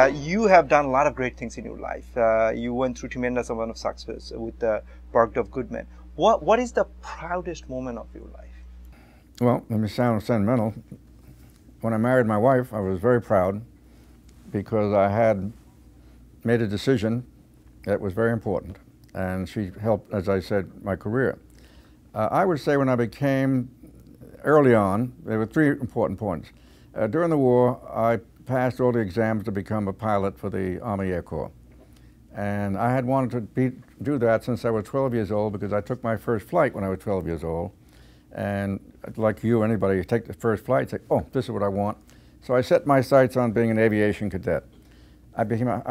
You have done a lot of great things in your life. You went through tremendous amount of success with Bergdorf Goodman. What is the proudest moment of your life? Well, let me sound sentimental. When I married my wife, I was very proud because I had made a decision that was very important, and she helped, as I said, my career. I would say when I became, early on, there were three important points. During the war, I passed all the exams to become a pilot for the Army Air Corps. And I had wanted to do that since I was 12 years old because I took my first flight when I was 12 years old. And like you, anybody, you take the first flight, say, oh, this is what I want. So I set my sights on being an aviation cadet. I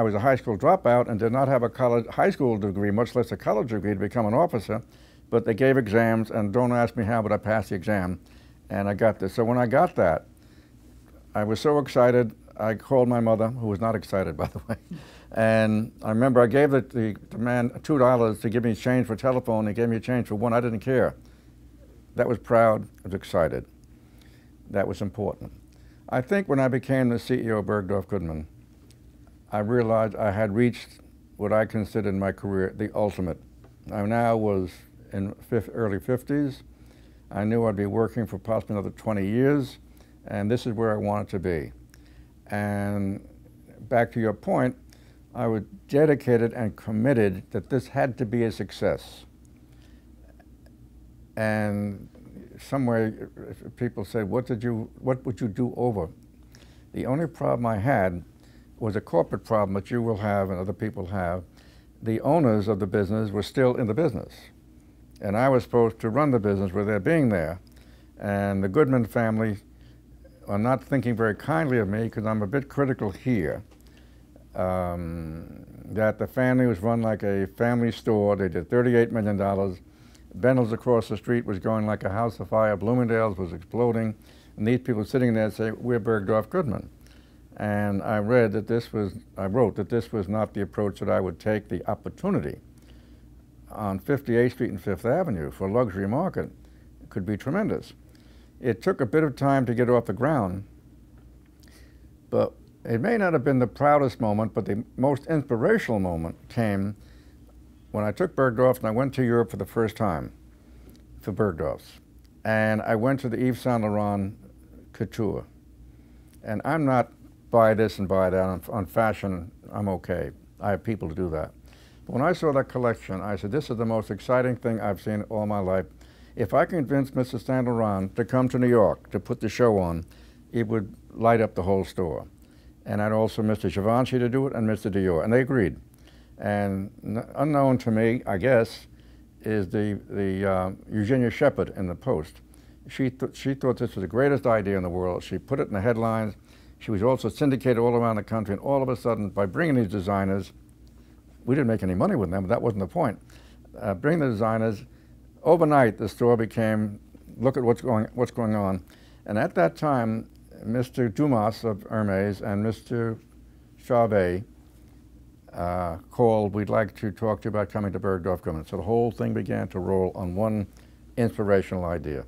was a high school dropout and did not have a high school degree, much less a college degree to become an officer, but they gave exams, and don't ask me how, but I passed the exam, and I got this. So when I got that, I was so excited, I called my mother, who was not excited, by the way, and I remember I gave the man $2 to give me change for telephone. He gave me change for one. I didn't care. That was proud. I was excited. That was important. I think when I became the CEO of Bergdorf Goodman, I realized I had reached what I considered in my career the ultimate. I now was in early 50s. I knew I'd be working for possibly another 20 years, and this is where I wanted to be. And back to your point, I was dedicated and committed that this had to be a success. And somewhere people said, what would you do over? The only problem I had was a corporate problem that you will have and other people have. The owners of the business were still in the business. And I was supposed to run the business with their being there. And the Goodman family are not thinking very kindly of me because I'm a bit critical here. That the family was run like a family store. They did $38 million. Bendel's across the street was going like a house of fire. Bloomingdale's was exploding. And these people sitting there say, we're Bergdorf Goodman. And I wrote that this was not the approach that I would take. The opportunity on 58th Street and Fifth Avenue for a luxury market could be tremendous. It took a bit of time to get off the ground, but it may not have been the proudest moment, but the most inspirational moment came when I took Bergdorf and I went to Europe for the first time for Bergdorf's. And I went to the Yves Saint Laurent Couture. And I'm not buy this and buy that. On fashion, I'm okay. I have people to do that. But when I saw that collection, I said, this is the most exciting thing I've seen all my life. If I convinced Mr. Saint Laurent to come to New York to put the show on, it would light up the whole store. And I'd also Mr. Givenchy to do it and Mr. Dior, and they agreed. And unknown to me, I guess, is the Eugenia Shepard in the Post. She thought this was the greatest idea in the world. She put it in the headlines. She was also syndicated all around the country, and all of a sudden, by bringing these designers, we didn't make any money with them, but that wasn't the point. Bring the designers, overnight the store became, look at what's going on. And at that time, Mr. Dumas of Hermes and Mr. Charvet called, we'd like to talk to you about coming to Bergdorf Goodman. So the whole thing began to roll on one inspirational idea.